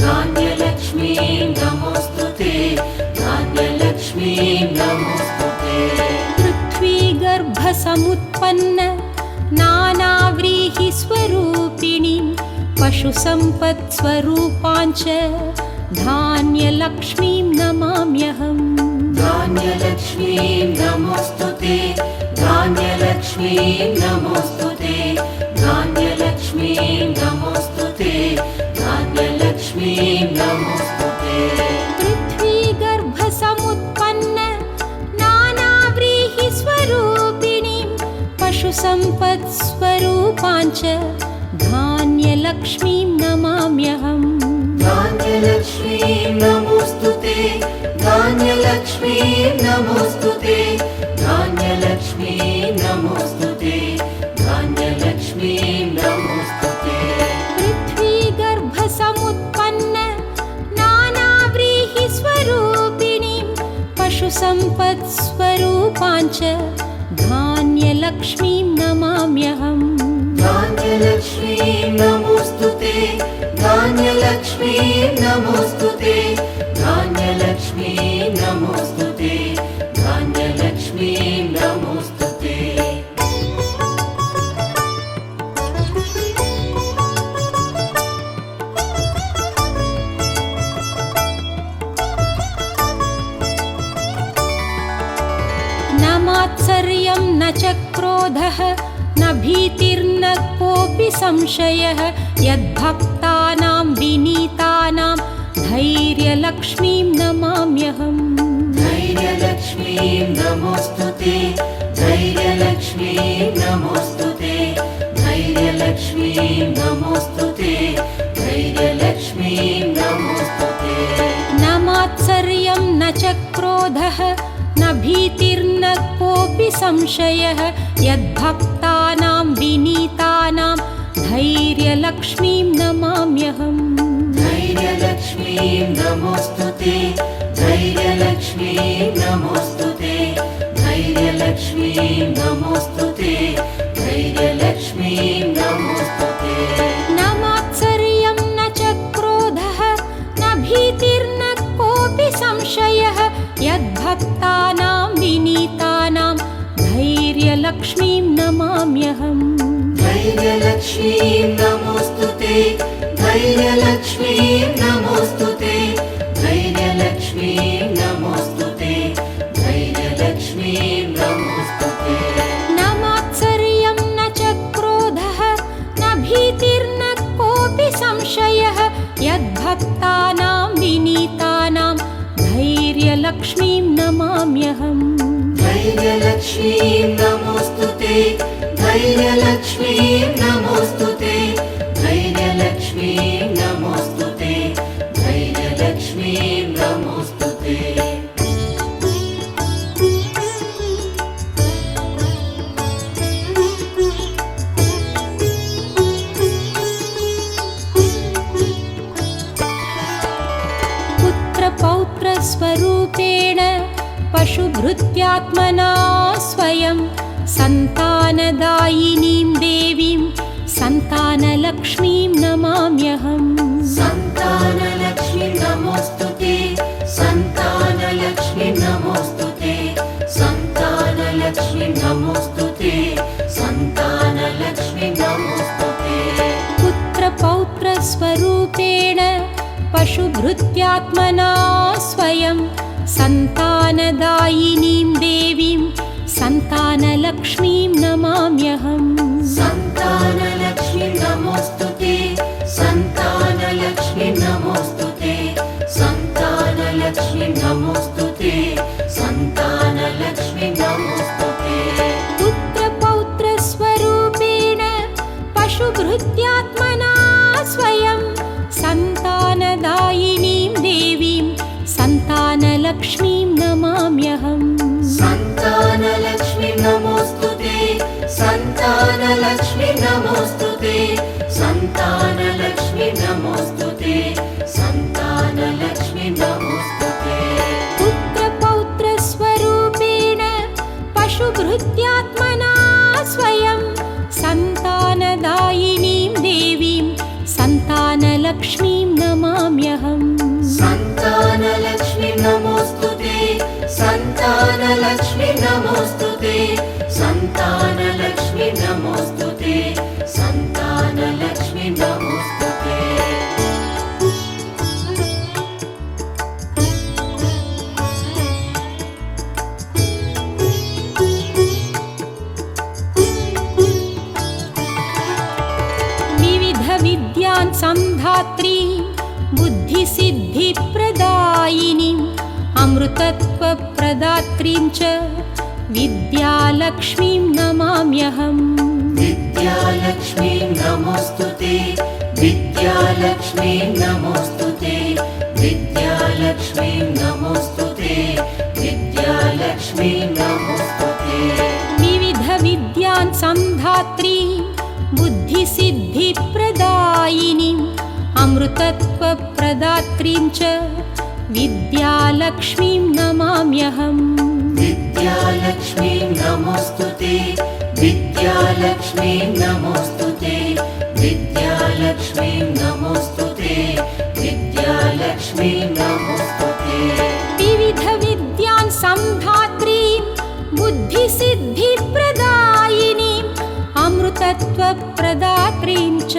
धान्यलक्ष्मीं नमोऽस्तुते धान्यलक्ष्मीं नमोऽस्तुते पृथ्वीगर्भसमुत्पन्न नानाव्रीहिस्वरूपिणीं पशुसम्पत्स्वरूपाञ्च धान्यलक्ष्मीं नमाम्यहम् धान्यलक्ष्मीं नमोऽस्तुते धान्यलक्ष्मीं नमोऽस्तुते धान्यलक्ष्मीं नमोऽस्तुते धान्यलक्ष्मीं नमोऽस्तुते पृथ्वीगर्भसमुत्पन्न नानाव्रीहिस्वरूपिणीं पशुसम्पत्स्वरूपाञ्च धान्यलक्ष्मीं नमाम्यहम् धान्यलक्ष्मीं नमोऽस्तुते धान्यलक्ष्मीं नमोऽस्तुते धान्यलक्ष्मीं नमोऽस्तुते धान्यलक्ष्मीं नमोऽस्तुते पृथ्वीगर्भसमुत्पन्न नानाव्रीहिस्वरूपिणीं पशुसम्पत्स्वरूपाञ्च धान्यलक्ष्मीं नमाम्यहम् धान्यलक्ष्मीं नमोऽस्तुते धान्यलक्ष्मीं नमोऽस्तुते धान्यलक्ष्मीं नमोऽस्तुते धान्यलक्ष्मीं नमोऽस्तुते न मात्सर्यं न च क्रोधः न भीतिर्न कोऽपि संशयः यद्भक्तानां विनीतानां धैर्यलक्ष्मीं नमाम्यहम् धैर्यलक्ष्मीं नमोऽस्तुते धैर्यलक्ष्मीं नमोऽस्तुते धैर्यलक्ष्मीं नमोऽस्तुते धैर्यलक्ष्मीं नमोऽस्तुते न मात्सर्यं न च क्रोधः न भीतिर्न कोऽपि संशयः यद्भक्तानां विनीतानां धैर्यलक्ष्मीं नमाम्यहम् धैर्यलक्ष्मीं नमोऽस्तुते धैर्यलक्ष्मीं नमोऽस्तुते धैर्यलक्ष्मीं नमोऽस्तुते धैर्यलक्ष्मीं नमोऽस्तुते न मात्सर्यं न च क्रोधः न भीतिर्न कोऽपि संशयः यद्भक्तानां विनीतानां धैर्यलक्ष्मीं नमाम्यहम् धैर्यलक्ष्मीं नमोऽस्तुते धैर्यलक्ष्मीं नमोऽस्तुते धैर्यलक्ष्मीं नमोऽस्तुते धैर्यलक्ष्मीं नमोऽस्तुते न मात्सर्यं न च क्रोधः न भीतिर्न कोऽपि संशयः यद्भक्तानां विनीतानां धैर्यलक्ष्मीं नमाम्यहम् धैर्यलक्ष्मीं नमोऽस्तुते धैर्यलक्ष्मीं नमोऽस्तुते धैर्यलक्ष्मीं नमोऽस्तुते धैर्यलक्ष्मीं नमोऽस्तुते पुत्रपौत्रस्वरूपेण पशुभृत्यात्मना स्वयं सन्तानदायिनीं देवीं सन्तानलक्ष्मीं नमाम्यहम् सन्तानलक्ष्मीं नमोऽस्तुते सन्तानलक्ष्मीं नमोऽस्तुते सन्तानलक्ष्मीं नमोऽस्तुते सन्तानलक्ष्मीं नमोऽस्तुते पुत्रपौत्रस्वरूपेण पशुभृत्यात्मना स्वयं सन्तानदायिनीं देवीं सन्तानलक्ष्मीं नमाम्यहम् सन्तानलक्ष्मीं नमोऽस्तुते सन्तानलक्ष्मीं नमोऽस्तुते सन्तानलक्ष्मीं नमोऽस्तुते सन्तानलक्ष्मीं नमोऽस्तुते पुत्रपौत्रस्वरूपेण पशुभृत्यात्मना स्वयं सन्तानदायिनीं देवीं सन्तानलक्ष्मीं नमाम्यहम् सन्तानलक्ष्मीं नमोऽस्तुते सन्तानलक्ष्मीं नमोऽस्तुते सन्तानलक्ष्मीं नमोऽस्तुते सन्तानलक्ष्मीं नमोऽस्तुते पुत्रपौत्रस्वरूपेण पशुभृत्यात्मना स्वयं सन्तानदायिनीं देवीं सन्तानलक्ष्मीं नमाम्यहम् सन्तानलक्ष्मीं नमोऽस्तुते सन्तानलक्ष्मीं नमोऽस्तुते सन्तानलक्ष्मीं नमोऽस्तुते सन्तानलक्ष्मीं नमोऽस्तुते विविधविद्यान् संधात्री बुद्धिसिद्धिप्रदायिनीम् अमृतत्वप्रदात्रीं च विद्यालक्ष्मीं नमाम्यहम् विद्यालक्ष्मीं नमोऽस्तुते विद्यालक्ष्मीं नमोऽस्तुते विद्यालक्ष्मीं नमोऽस्तुते विद्यालक्ष्मीं नमोऽस्तुते विविधविद्यान् संधात्री बुद्धिसिद्धिप्रदायिनीम् अमृतत्वप्रदात्रीं च विद्यालक्ष्मीं नमाम्यहम् विद्यालक्ष्मीं नमोऽस्तुते विद्यालक्ष्मी नमोस्तुते विद्यालक्ष्मी नमोस्तुते विद्यालक्ष्मी नमोस्तुते विविध विद्यान् सम्धात्रीं बुद्धिसिद्धिप्रदायिनीम् अमृतत्वप्रदात्रीं च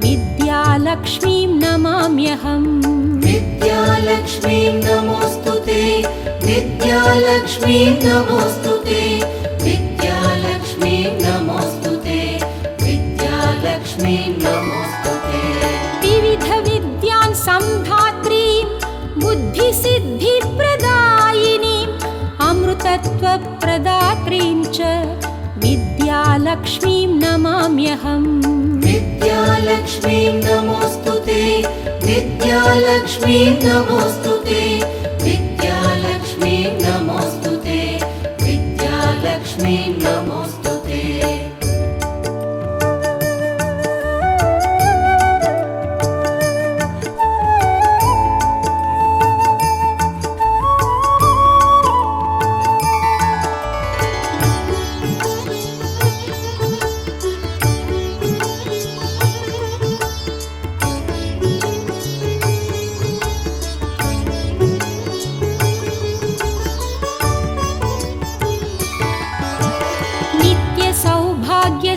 विद्यालक्ष्मीं नमाम्यहम् विद्यालक्ष्मी नमोस्तुते विद्यालक्ष्मी नमोस्तुते विद्यालक्ष्मी नमोस्तुते विद्यालक्ष्मी नमोस्तुते विविध विद्यान् सम्धात्रीं बुद्धिसिद्धिप्रदायिनीम् अमृतत्वप्रदात्रीं च विद्यालक्ष्मीं नमाम्यहम् विद्यालक्ष्मी नमोस्तुते विद्यालक्ष्मी नमोस्तुते विद्यालक्ष्मी नमोस्तुते विद्यालक्ष्मी नमोस्तुते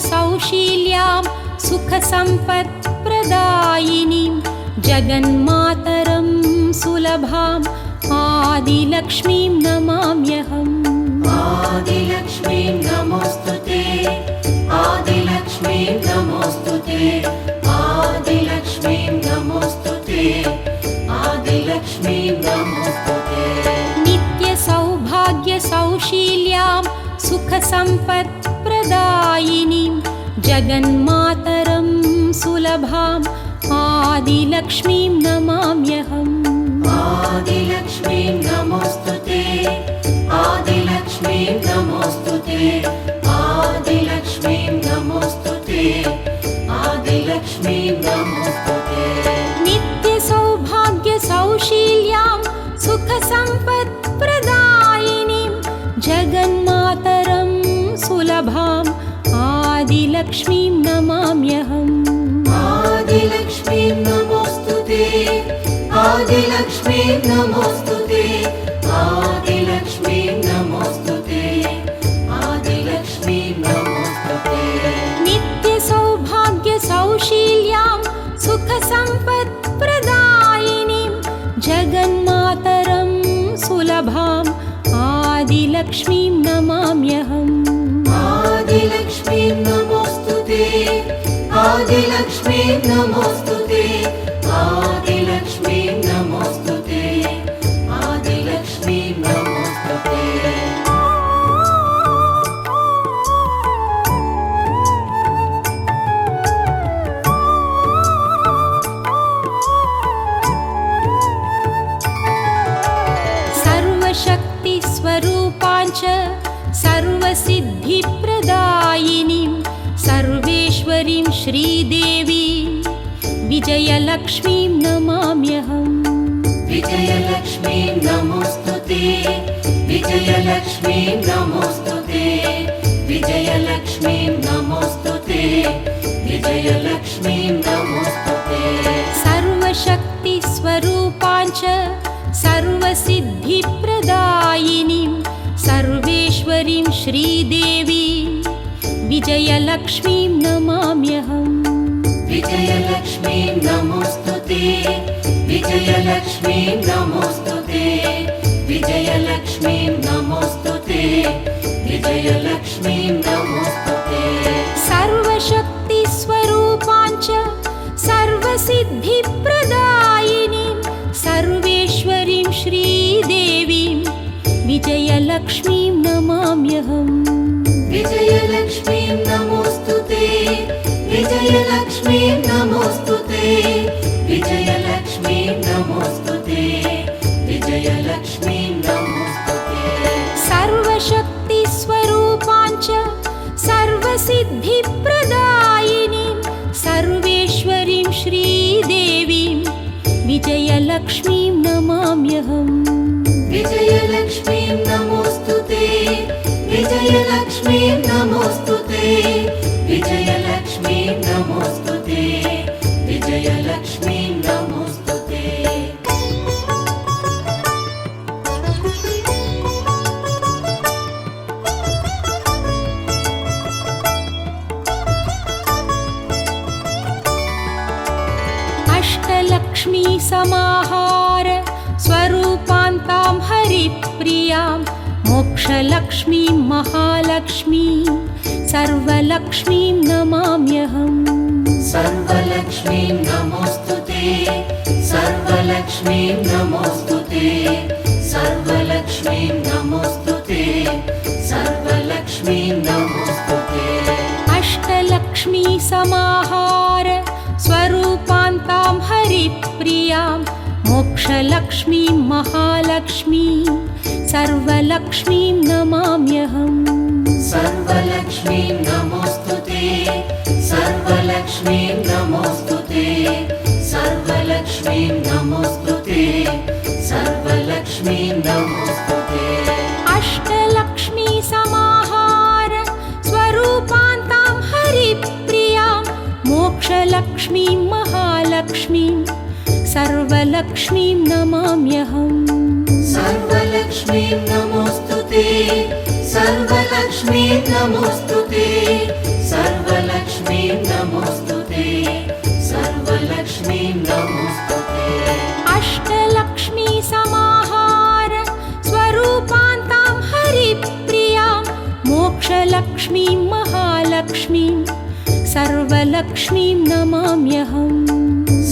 सौशील्यां सुखसम्पत्प्रदायिनीं जगन्मातरं सुलभाम् आदिलक्ष्मीं नमाम्यहम् आदिलक्ष्मी नमोस्तुते आदिलक्ष्मी नमोस्तुते आदिलक्ष्मी नमोस्तुते आदिलक्ष्मी नमोस्तुते नित्यसौभाग्यसौशील्यां सुखसम्पत्प्रदायिनीं जगन्मातरं सुलभाम् आदिलक्ष्मीं नमाम्यहम् आदिलक्ष्मी नमोस्तुते आदिलक्ष्मी नमोस्तुते आदिलक्ष्मी नमोस्तुते आदिलक्ष्मी नमोस्तुते नित्यसौभाग्यसौशील्यां सुखसम्पत्प्रदायिनीं जगन्मातरं सुलभाम् आदिलक्ष्मीं नमाम्यहम् आदिलक्ष्मी नमोस्तुते आदिलक्ष्मी नमोस्तुते आदिलक्ष्मी नमोस्तुते आदिलक्ष्मी नमोस्तुते नित्यसौभाग्यसौशील्यां सुखसम्पत्प्रदायिनीं जगन्मातरं सुलभाम् आदिलक्ष्मीं नमाम्यहम् आदिलक्ष्मी नमोस्तुते आदिलक्ष्मी नमोस्तुते आदिलक्ष्मी नमोस्तुते आदिलक्ष्मी नमोस्तुते सर्वशक्तिस्वरूपाञ्च सर्वसिद्धिप्रदायिनीं सर्वेश्वरीं श्रीदेवी विजयलक्ष्मीं नमाम्यहम् विजयलक्ष्मी नमोस्तुते विजयलक्ष्मी नमोस्तुते विजयलक्ष्मी नमोस्तुते विजयलक्ष्मी नमोस्तुते सर्वशक्तिस्वरूपाञ्च सर्वसिद्धिप्रदायिनीं सर्वेश्वरीं श्रीदेवी विजयलक्ष्मीं नमाम्यहम् विजयलक्ष्मी नमोस्तुते विजयलक्ष्मी नमोस्तुते विजयलक्ष्मी नमोस्तुते विजयलक्ष्मी नमोस्तुते सर्वशक्तिस्वरूपाञ्च सर्वसिद्धिप्रदायिनीं सर्वेश्वरीं श्रीदेवीं विजयलक्ष्मीं नमाम्यहम् विजयलक्ष्मी नमोस्तुते विजयलक्ष्मी नमोस्तुते विजयलक्ष्मी नमोस्तुते विजयलक्ष्मी नमोस्तुते सर्वशक्तिस्वरूपाञ्च सर्वसिद्धिप्रदायिनीं सर्वेश्वरीं श्रीदेवीं विजयलक्ष्मीं नमाम्यहम् विजयलक्ष्मी नमोस्तुते विजयलक्ष्मीं नमोऽस्तुते विजयलक्ष्मीं नमोऽस्तुते विजयलक्ष्मीं नमोऽस्तुते अष्टलक्ष्मी समाहार स्वरूपान्तां हरिप्रियां मोक्षलक्ष्मीं महालक्ष्मीं सर्वलक्ष्मीं नमाम्यहम् सर्वलक्ष्मीं नमोऽस्तुते सर्वलक्ष्मीं नमोऽस्तुते सर्वलक्ष्मीं नमोऽस्तुते सर्वलक्ष्मीं नमोऽस्तुते अष्टलक्ष्मी समाहार स्वरूपान्तां हरिप्रियां मोक्षलक्ष्मीं महालक्ष्मीं सर्वलक्ष्मीं नमाम्यहम् सर्वलक्ष्मीं नमोऽस्तुते सर्वलक्ष्मीं नमोऽस्तुते सर्वलक्ष्मीं नमोऽस्तुते सर्वलक्ष्मीं नमोऽस्तुते अष्टलक्ष्मी समाहार स्वरूपान्तां हरिप्रियां मोक्षलक्ष्मीं महालक्ष्मीं सर्वलक्ष्मीं नमाम्यहम् सर्वलक्ष्मीं नमोऽस्तुते सर्वलक्ष्मीं नमोऽस्तुते सर्वलक्ष्मीं नमोऽस्तुते सर्वलक्ष्मीं नमोऽस्तुते अष्टलक्ष्मी समाहार स्वरूपान्तां हरिप्रियां मोक्षलक्ष्मीं महालक्ष्मीं सर्वलक्ष्मीं नमाम्यहम्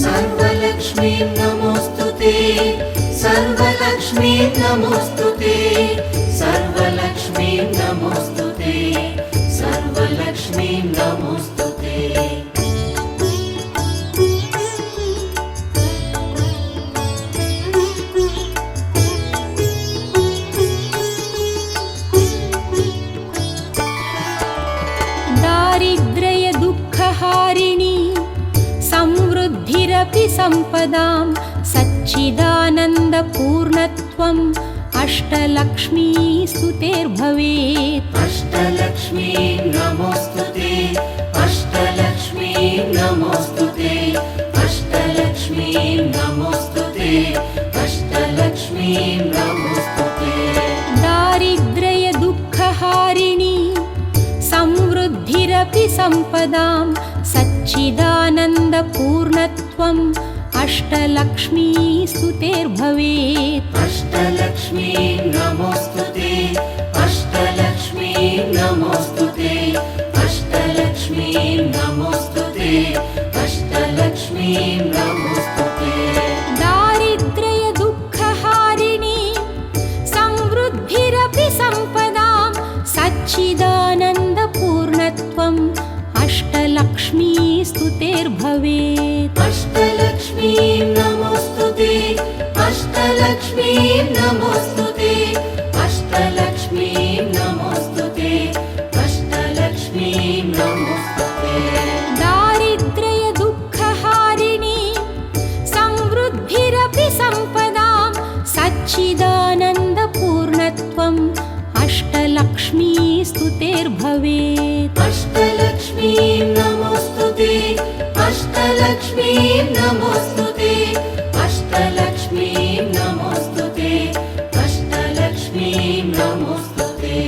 सर्वलक्ष्मीं नमोऽस्तुते सर्वलक्ष्मीं नमोऽस्तुते सर्वलक्ष्मीं नमोऽस्तुते सर्वलक्ष्मीं नमोऽस्तुते दारिद्र्य दुःखहारिणी समृद्धिरपि सम्पदां सच्चिदानन्दपूर्णत्वम् अष्टलक्ष्मी स्तुतेर्भवेत् अष्टलक्ष्मीं नमोऽस्तुते अष्टलक्ष्मीं नमोऽस्तुते अष्टलक्ष्मीं नमोऽस्तुते अष्टलक्ष्मीं नमोऽस्तुते दारिद्र्य दुःखहारिणी समृद्धिरपि सम्पदां सच्चिदानन्दपूर्णत्वम् अष्टलक्ष्मी स्तुतेर्भवेत् अष्टलक्ष्मीं नमोऽस्तुते अष्टलक्ष्मीं नमोऽस्तुते अष्टलक्ष्मीं नमोऽस्तुते अष्टलक्ष्मीं नमोऽस्तुते दारिद्र्य दुःखहारिणी समृद्धिरपि सम्पदां सच्चिदानन्दपूर्णत्वम् अष्टलक्ष्मी स्तुतेर्भवेत् अष्टलक्ष्मीं नमोऽस्तुते अष्टलक्ष्मीं नमोऽस्तुते अष्टलक्ष्मीं नमोऽस्तुते अष्टलक्ष्मीं नमोऽस्तुते दारिद्र्य दुःखहारिणी समृद्धिरपि सम्पदां सच्चिदानन्दपूर्णत्वम् अष्टलक्ष्मी स्तुतेर्भवेत् अष्टलक्ष्मीं नमोऽस्तुते अष्टलक्ष्मीं नमोऽस्तुते अष्टलक्ष्मीं नमोऽस्तुते अष्टलक्ष्मीं नमोऽस्तुते